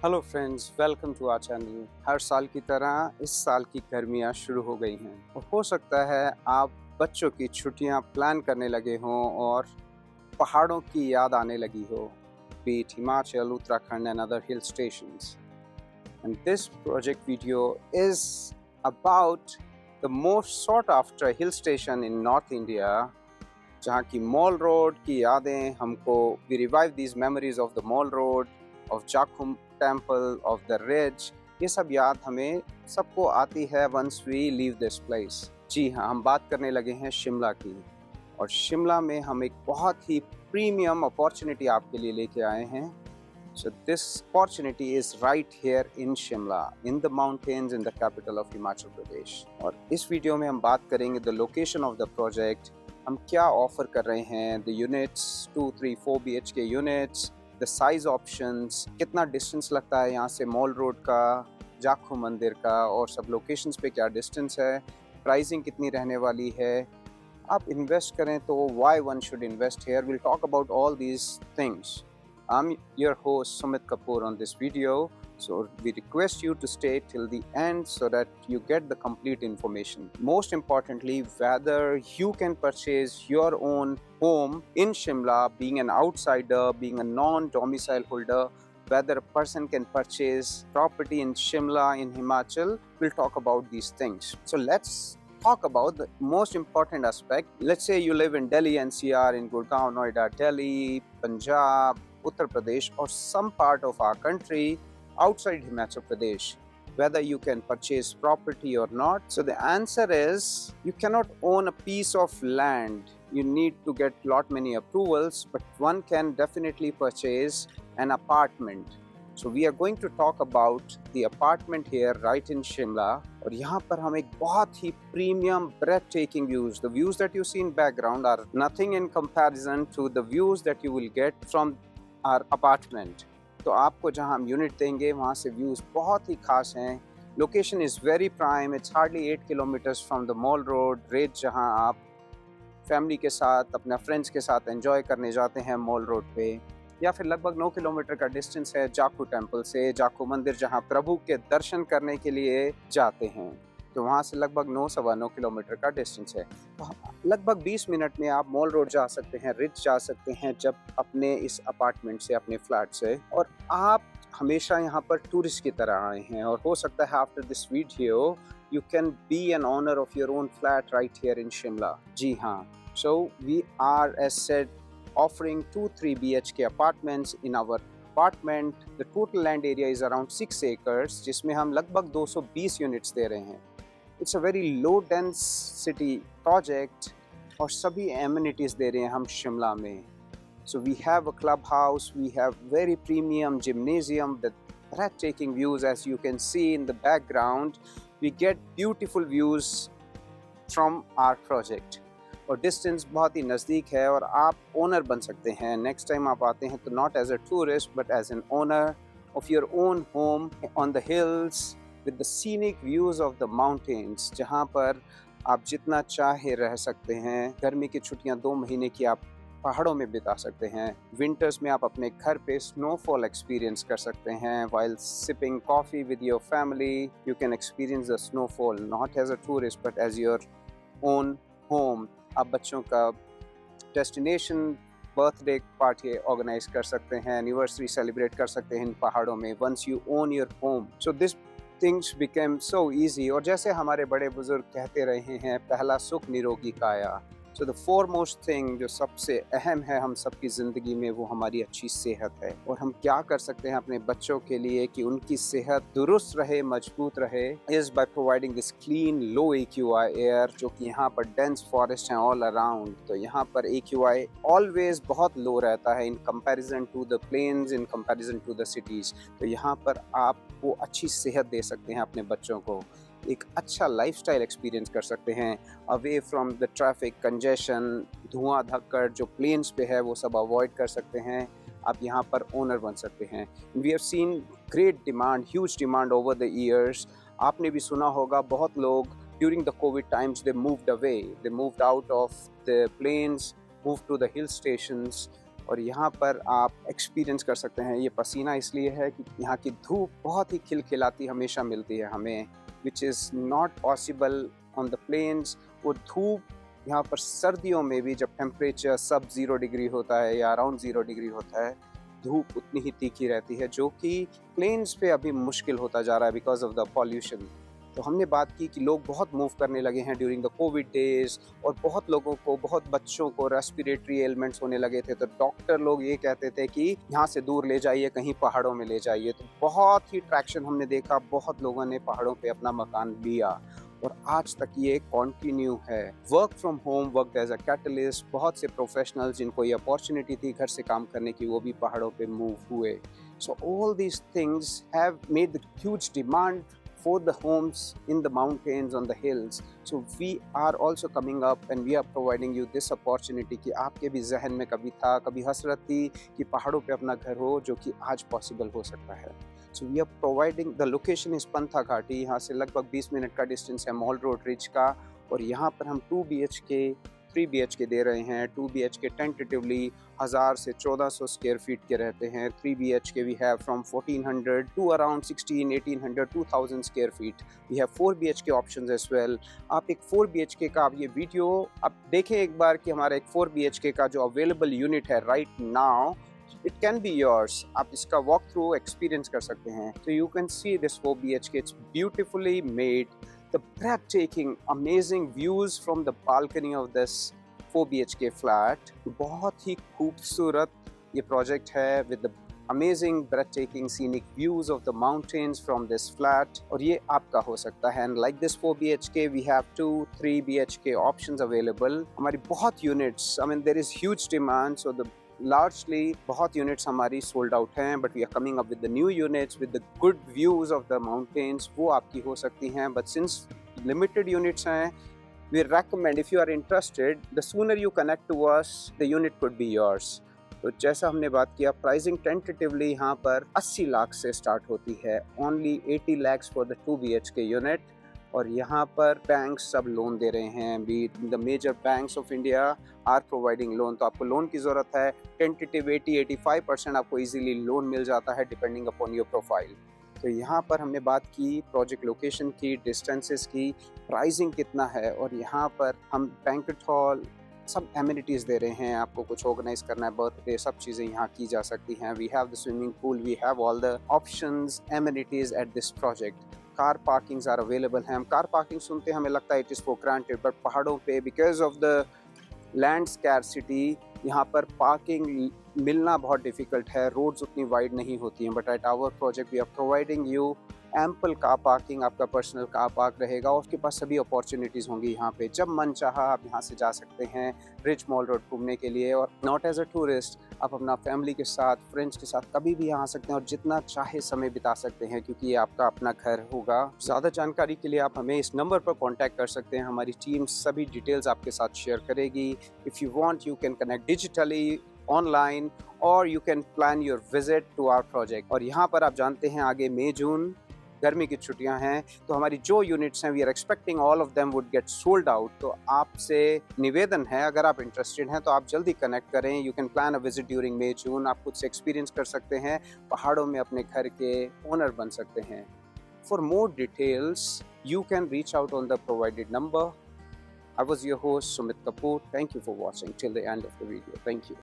Hello friends, welcome to our channel. हर साल की तरह इस साल की गर्मियाँ शुरू हो गई हैं और हो सकता है आप बच्चों की छुट्टियाँ प्लान करने लगे हों और पहाड़ों की याद आने लगी हो, B it Himachal, Uttarakhand and other hill stations. And this project video is about the most sought after hill station in North India, जहाँ की मॉल रोड की यादें हमको we revive these memories of the mall road, of Jakhum temple, of the ridge। ये सब याद हमें सबको आती है once we leave this place। जी हाँ, हम बात करने लगे हैं शिमला की और शिमला में हम एक बहुत ही प्रीमियम अपॉर्चुनिटी आपके लिए लेके आए हैं। So this opportunity is right here in Shimla, in the mountains, in the capital of Himachal Pradesh। और इस वीडियो में हम बात करेंगे the location of the project, हम क्या ऑफर कर रहे हैं, the units 2, 3, 4 BHK units, the size options, कितना डिस्टेंस लगता है यहाँ से मॉल रोड का, जाखू मंदिर का, और सब लोकेशंस पे क्या डिस्टेंस है, प्राइसिंग कितनी रहने वाली है, आप इन्वेस्ट करें तो why one should invest here। We'll talk about all these things। I'm your host Sumit Kapoor on this video, so we request you to stay till the end so that you get the complete information। Most importantly, whether you can purchase your own home in Shimla, being an outsider, being a non-domicile holder, whether a person can purchase property in Shimla, in Himachal, we'll talk about these things। So let's talk about the most important aspect। Let's say you live in Delhi NCR, in Gurgaon, Noida, Delhi, Punjab, Uttar Pradesh, or some part of our country outside Himachal Pradesh, whether you can purchase property or not। So the answer is you cannot own a piece of land। You need to get lot many approvals, but one can definitely purchase an apartment। So we are going to talk about the apartment here right in Shimla। और यहाँ पर हम एक बहुत ही premium breathtaking views, the views that you see in background are nothing in comparison to the views that you will get from our apartment। तो आपको जहाँ हम यूनिट देंगे वहाँ से व्यूज़ बहुत ही खास हैं। Location is very prime, it's hardly 8 kilometres from the mall road red, जहाँ आप फैमिली के साथ, अपने फ्रेंड्स के साथ एंजॉय करने जाते हैं मॉल रोड पे, या फिर लगभग 9 किलोमीटर का डिस्टेंस है जाखू टेम्पल से, जाखू मंदिर जहाँ प्रभु के दर्शन करने के लिए जाते हैं, तो वहाँ से लगभग 9-9.25 किलोमीटर का डिस्टेंस है। तो लगभग 20 मिनट में आप मॉल रोड जा सकते हैं, रिच जा सकते हैं जब अपने इस अपार्टमेंट से, अपने फ्लैट से। और आप हमेशा यहाँ पर टूरिस्ट की तरह आए हैं और हो सकता है after this video you can be an owner of your own flat right here in Shimla। जी हाँ, so we are as said offering 2-3 BHK apartments in our apartment। The total land area is around 6 acres, जिसमें हम लगभग 220 units दे रहे हैं। It's a very low density project और सभी amenities दे रहे हैं हम शिमला में। So we have a clubhouse, we have very premium gymnasium with breathtaking views as you can see in the background। We get beautiful views from our project और distance बहुत ही नज़दीक है और आप ओनर बन सकते हैं। नेक्स्ट टाइम आप आते हैं तो not as a tourist but as an owner of your own home on the hills with the scenic views of the mountains, जहाँ पर आप जितना चाहे रह सकते हैं। गर्मी की छुट्टियाँ 2 महीने की आप पहाड़ों में बिता सकते हैं। विंटर्स में आप अपने घर पे स्नोफॉल एक्सपीरियंस कर सकते हैं। While sipping coffee with your family you can experience the snowfall not as a tourist but as your own home. आप बच्चों का डेस्टिनेशन बर्थडे पार्टी ऑर्गेनाइज कर सकते हैं, एनिवर्सरी सेलिब्रेट कर सकते हैं इन पहाड़ों में once you own your home. So this things became so easy. और जैसे हमारे बड़े बुजुर्ग कहते रहे हैं, पहला सुख निरोगी काया। सो द फोरमोस्ट थिंग जो सबसे अहम है हम सबकी ज़िंदगी में, वो हमारी अच्छी सेहत है। और हम क्या कर सकते हैं अपने बच्चों के लिए कि उनकी सेहत दुरुस्त रहे, मजबूत रहे, is by providing this clean low AQI air, जो कि यहाँ पर डेंस फॉरेस्ट हैं ऑल अराउंड। तो यहाँ पर AQI ऑलवेज बहुत लो रहता है in comparison to the plains, in comparison to the cities. तो यहाँ पर आप वो अच्छी सेहत दे सकते हैं अपने बच्चों को, एक अच्छा लाइफस्टाइल एक्सपीरियंस कर सकते हैं, away from the traffic congestion, धुआं धक्कर जो प्लेन्स पे है वो सब अवॉइड कर सकते हैं। आप यहाँ पर ओनर बन सकते हैं। We have seen great demand, huge demand over the years. आपने भी सुना होगा बहुत लोग during the covid times they moved away, they moved out of the plains, move to the hill stations. और यहाँ पर आप एक्सपीरियंस कर सकते हैं। ये पसीना इसलिए है कि यहाँ की धूप बहुत ही खिलखिलाती हमेशा मिलती है हमें, which is not possible on the plains. वो धूप यहाँ पर सर्दियों में भी जब टेम्परेचर सब 0 डिग्री होता है या अराउंड 0 डिग्री होता है, धूप उतनी ही तीखी रहती है, जो कि प्लेन्स पे अभी मुश्किल होता जा रहा है बिकॉज ऑफ द पॉल्यूशन। तो हमने बात की कि लोग बहुत मूव करने लगे हैं ड्यूरिंग द कोविड डेज, और बहुत लोगों को, बहुत बच्चों को रेस्पिरेटरी एलिमेंट्स होने लगे थे, तो डॉक्टर लोग ये कहते थे कि यहाँ से दूर ले जाइए, कहीं पहाड़ों में ले जाइए। तो बहुत ही ट्रैक्शन हमने देखा, बहुत लोगों ने पहाड़ों पे अपना मकान लिया और आज तक ये कंटिन्यू है। Work from home work as a catalyst, बहुत से प्रोफेशनल्स जिनको ये अपॉर्चुनिटी थी घर से काम करने की, वो भी पहाड़ों पे मूव हुए। So all these things have made the huge demand for the homes in the mountains, on the hills. So we are also coming up and we are providing you this opportunity कि आपके भी जहन में कभी था, कभी हसरत थी कि पहाड़ों पे अपना घर हो, जो कि आज पॉसिबल हो सकता है। So we are providing, the location is पंथा घाटी, यहाँ से लगभग 20 मिनट का डिस्टेंस है मॉल रोड रिज का, और यहाँ पर हम 2 BHK 3 BHK दे रहे हैं। 2 BHK टेंटेटिवली 1000 से 1400 स्क्वायर फीट के रहते हैं। 3 BHK we have from 1400 to around 16, 1800, 2000 square feet. We have 4 BHK options as well. आप एक 4 BHK का, आप ये वीडियो आप देखें एक बार कि हमारा एक 4 BHK का जो अवेलेबल यूनिट है right now, it can be yours. आप इसका walk through experience कर सकते हैं। So you can see this 4 BHK, it's beautifully made. The breathtaking, amazing views from the balcony of this 4 BHK flat. बहुत ही खूबसूरत ये project है with the amazing, breathtaking, scenic views of the mountains from this flat. और ये आपका हो सकता है। And like this 4 BHK, we have 2, 3 BHK options available. हमारी बहुत units, I mean there is huge demand, so the largely बहुत units हमारी सोल्ड आउट हैं, but we are coming up with the new units with the good views of the mountains, वो आपकी हो सकती हैं। बट सिंस लिमिटेड यूनिट्स हैं, we recommend, if you are interested, the sooner you connect to us the unit could be yours. तो जैसा हमने बात किया, प्राइसिंग टेंटेटिवली यहाँ पर 80 लाख से स्टार्ट होती है, only 80 lakhs for the 2 BHK unit. और यहाँ पर बैंक्स सब लोन दे रहे हैं, be the major banks of India are providing loan. तो आपको लोन की ज़रूरत है, टेंटेटिव 80-85% आपको इजीली लोन मिल जाता है डिपेंडिंग अपॉन योर प्रोफाइल। तो यहाँ पर हमने बात की प्रोजेक्ट लोकेशन की, डिस्टेंसेस की, प्राइसिंग कितना है, और यहाँ पर हम बैंक्वेट हॉल, सब एमिनिटीज़ दे रहे हैं। आपको कुछ ऑर्गेनाइज करना है, बर्थडे, सब चीज़ें यहाँ की जा सकती हैं। We have the swimming pool, we have all the options, amenities at this project. Car parkings are available हैं। हम कार पार्किंग सुनते हैं, हमें लगता है it is for granted, but पहाड़ों पे because of the land scarcity यहाँ पर पार्किंग मिलना बहुत डिफ़िकल्ट है, रोड्स उतनी वाइड नहीं होती हैं। But at our project we are providing you ample car parking, आपका पर्सनल कार पार्क रहेगा और उसके पास सभी अपॉर्चुनिटीज़ होंगी। यहाँ पे जब मन चाहा आप यहाँ से जा सकते हैं रिच मॉल रोड घूमने के लिए, और नॉट एज अ टूरिस्ट, आप अपना फैमिली के साथ, फ्रेंड्स के साथ कभी भी यहाँ आ सकते हैं और जितना चाहे समय बिता सकते हैं, क्योंकि ये आपका अपना घर होगा। ज़्यादा जानकारी के लिए आप हमें इस नंबर पर कॉन्टैक्ट कर सकते हैं, हमारी टीम सभी डिटेल्स आपके साथ शेयर करेगी। If you want, you can connect digitally, online, और you can plan your visit to our project. और यहाँ पर आप जानते हैं आगे मई जून गर्मी की छुट्टियां हैं, तो हमारी जो यूनिट्स हैं we are expecting all of them would get sold out. तो आपसे निवेदन है, अगर आप इंटरेस्टेड हैं तो आप जल्दी कनेक्ट करें। You can plan a visit during May June. आप खुद से एक्सपीरियंस कर सकते हैं, पहाड़ों में अपने घर के ओनर बन सकते हैं। For more details you can reach out on the provided number. I was your host Sumit Kapoor. Thank you for watching till the end of the video. Thank you.